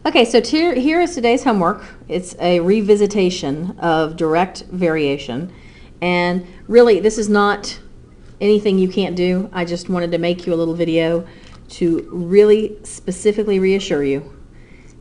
Okay, so here is today's homework. It's a revisitation of direct variation. And really, this is not anything you can't do. I just wanted to make you a little video to really specifically reassure you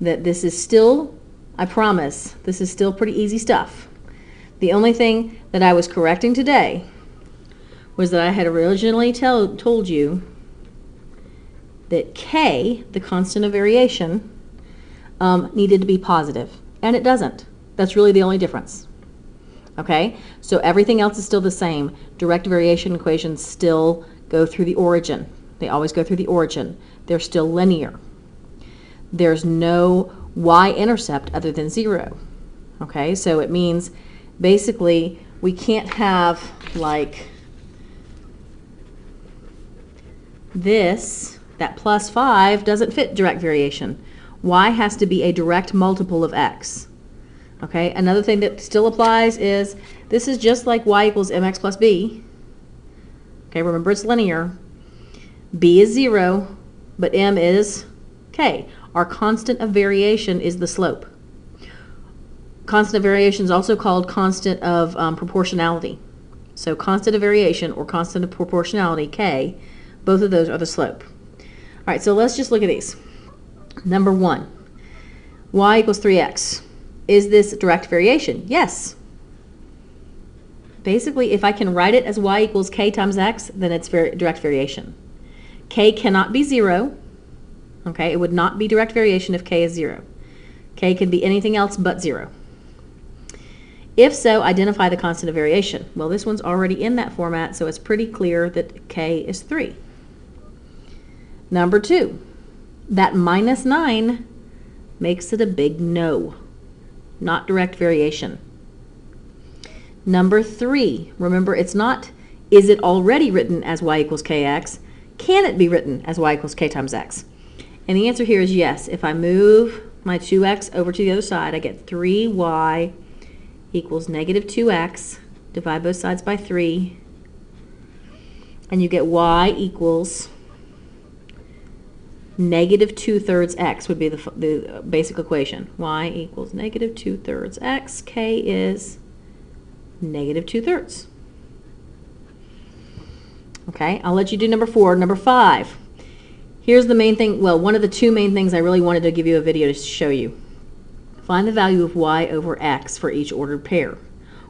that this is still, I promise, this is still pretty easy stuff. The only thing that I was correcting today was that I had originally told you that K, the constant of variation, needed to be positive, and it doesn't. That's really the only difference. Okay, so everything else is still the same. Direct variation equations still go through the origin. They always go through the origin. They're still linear. There's no y-intercept other than 0. Okay, so it means basically we can't have like this, that plus 5 doesn't fit direct variation. Y has to be a direct multiple of x. Okay, another thing that still applies is this is just like y equals mx plus b. Okay, remember it's linear. B is 0, but m is k. Our constant of variation is the slope. Constant of variation is also called constant of proportionality. So constant of variation or constant of proportionality, k, both of those are the slope. All right, so let's just look at these. Number 1, y equals 3x. Is this direct variation? Yes. Basically, if I can write it as y equals k times x, then it's direct variation. K cannot be 0. Okay, it would not be direct variation if k is 0. K can be anything else but 0. If so, identify the constant of variation. Well, this one's already in that format, so it's pretty clear that k is 3. Number 2, that minus 9 makes it a big no. Not direct variation. Number 3, remember it's not, is it already written as y equals kx? Can it be written as y equals k times x? And the answer here is yes. If I move my 2x over to the other side, I get 3y equals negative 2x. Divide both sides by 3. And you get y equals negative 2/3 x would be the basic equation. Y equals negative 2/3 x. K is negative 2/3. Okay, I'll let you do number 4. Number 5. Here's the main thing, well, one of the two main things I really wanted to give you a video to show you. Find the value of y over x for each ordered pair.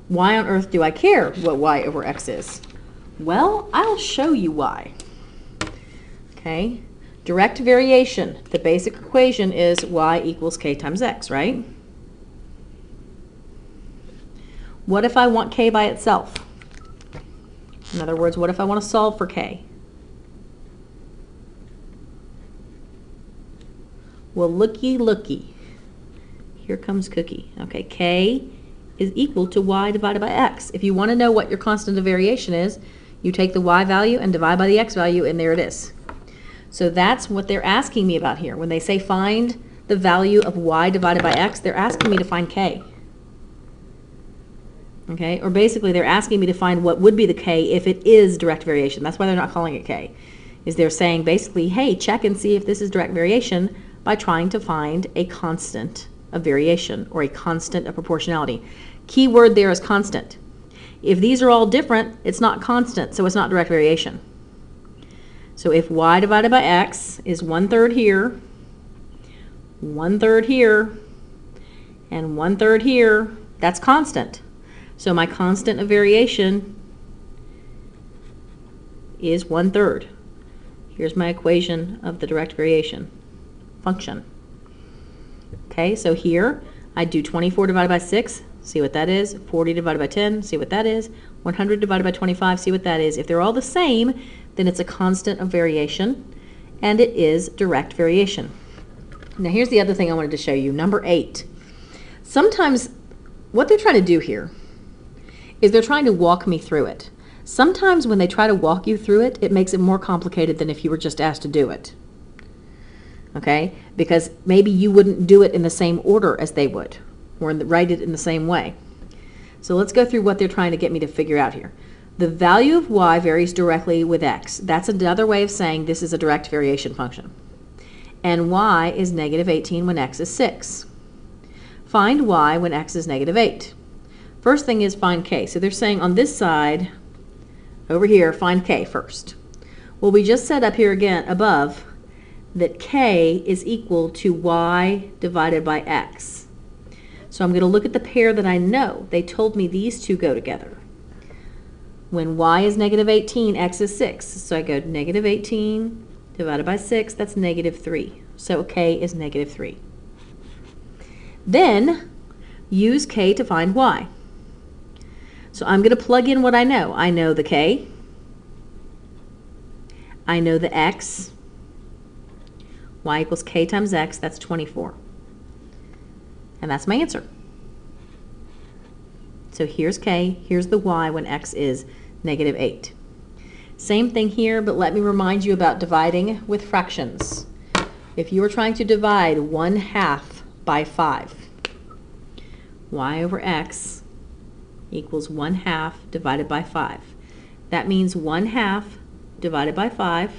Why on earth do I care what y over x is? Well, I'll show you why. Okay. Direct variation, the basic equation is y equals k times x, right? What if I want k by itself? In other words, what if I want to solve for k? Well, looky, looky. Here comes Cookie. Okay, k is equal to y divided by x. If you want to know what your constant of variation is, you take the y value and divide by the x value, and there it is. So that's what they're asking me about here. When they say find the value of y divided by x, they're asking me to find k. Okay, or basically they're asking me to find what would be the k if it is direct variation. That's why they're not calling it k. Is they're saying basically, hey, check and see if this is direct variation by trying to find a constant of variation or a constant of proportionality. Key word there is constant. If these are all different, it's not constant, so it's not direct variation. So if y divided by x is 1/3 here, 1/3 here, and 1/3 here, that's constant. So my constant of variation is 1/3. Here's my equation of the direct variation function. Okay, so here I do 24 divided by 6, see what that is, 40 divided by 10, see what that is, 100 divided by 25, see what that is. If they're all the same, then it's a constant of variation, and it is direct variation. Now here's the other thing I wanted to show you, number 8. Sometimes what they're trying to do here is they're trying to walk me through it. Sometimes when they try to walk you through it, it makes it more complicated than if you were just asked to do it. Okay? Because maybe you wouldn't do it in the same order as they would, or write it in the same way. So let's go through what they're trying to get me to figure out here. The value of y varies directly with x. That's another way of saying this is a direct variation function. and y is negative 18 when x is 6. Find y when x is negative 8. First thing is find k. So they're saying on this side, over here, find k first. Well, we just said up here again, above, that k is equal to y divided by x. So I'm going to look at the pair that I know. They told me these two go together. When y is negative 18, x is 6. So I go negative 18 divided by 6, that's negative 3. So k is negative 3. Then use k to find y. So I'm going to plug in what I know. I know the k. I know the x. Y equals k times x, that's 24. And that's my answer. So here's k, here's the y when x is negative 8. Same thing here, but let me remind you about dividing with fractions. If you are trying to divide 1/2 by 5, y over x equals 1/2 divided by 5. That means 1/2 divided by 5,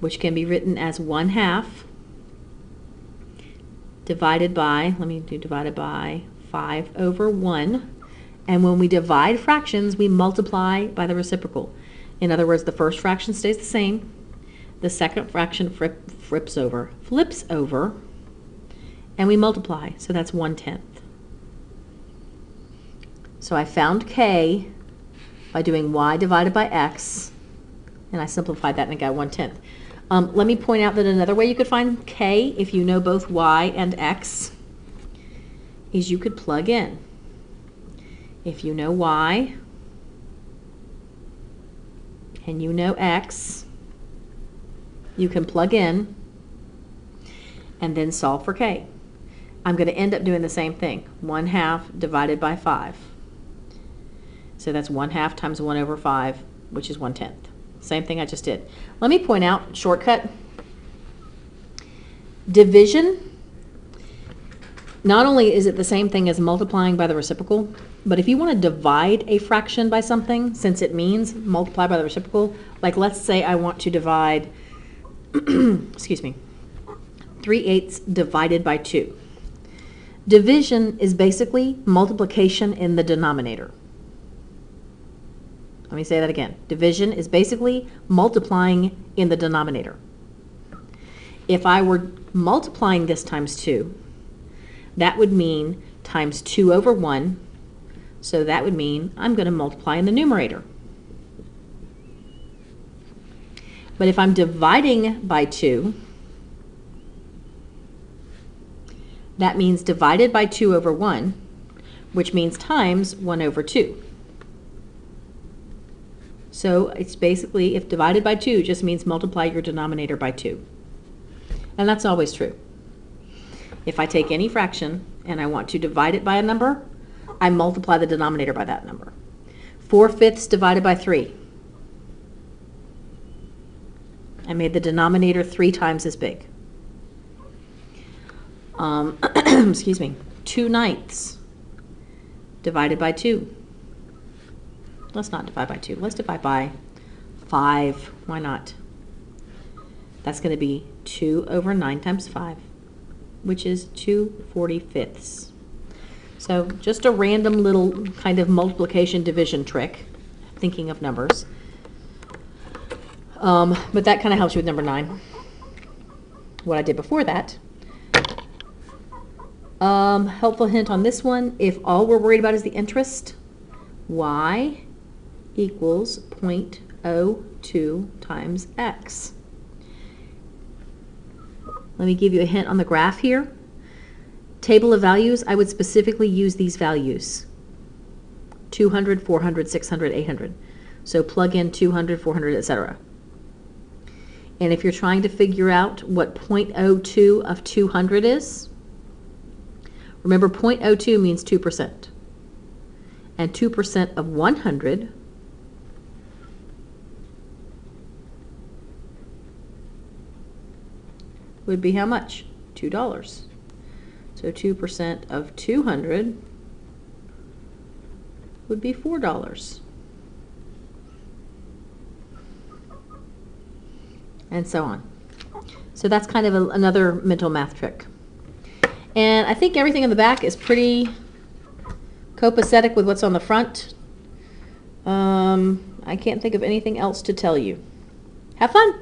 which can be written as 1/2 divided by, let me do divided by 5 over 1. And when we divide fractions, we multiply by the reciprocal. In other words, the first fraction stays the same. The second fraction flips over, and we multiply. So that's 1/10. So I found k by doing y divided by x, and I simplified that and I got 1/10. Let me point out that another way you could find k, if you know both y and x, is you could plug in. If you know y and you know x, you can plug in and then solve for k. I'm going to end up doing the same thing, 1/2 divided by 5. So that's 1/2 times 1 over 5, which is 1/10. Same thing I just did. Let me point out, shortcut, division, not only is it the same thing as multiplying by the reciprocal, but if you want to divide a fraction by something, since it means multiply by the reciprocal, like let's say I want to divide, excuse me, 3/8 divided by 2. Division is basically multiplication in the denominator. Let me say that again. Division is basically multiplying in the denominator. If I were multiplying this times 2, that would mean times 2 over 1. So that would mean I'm going to multiply in the numerator. But if I'm dividing by 2, that means divided by 2 over 1, which means times 1 over 2. So it's basically, if divided by 2 just means multiply your denominator by 2. And that's always true. If I take any fraction and I want to divide it by a number, I multiply the denominator by that number. 4/5 divided by 3. I made the denominator 3 times as big. Excuse me. 2/9 divided by 2. Let's not divide by 2. Let's divide by 5. Why not? That's going to be 2 over 9 times 5, which is 2/45. So just a random little kind of multiplication division trick, thinking of numbers. But that kind of helps you with number 9. What I did before that. Helpful hint on this one, if all we're worried about is the interest, y equals 0.02 times x. Let me give you a hint on the graph here. Table of values, I would specifically use these values. 200, 400, 600, 800. So plug in 200, 400, etc. And if you're trying to figure out what 0.02 of 200 is, remember 0.02 means 2%. And 2% of 100 would be how much? $2. So 2% of 200 would be $4. And so on. So that's kind of another mental math trick. And I think everything in the back is pretty copacetic with what's on the front. I can't think of anything else to tell you. Have fun!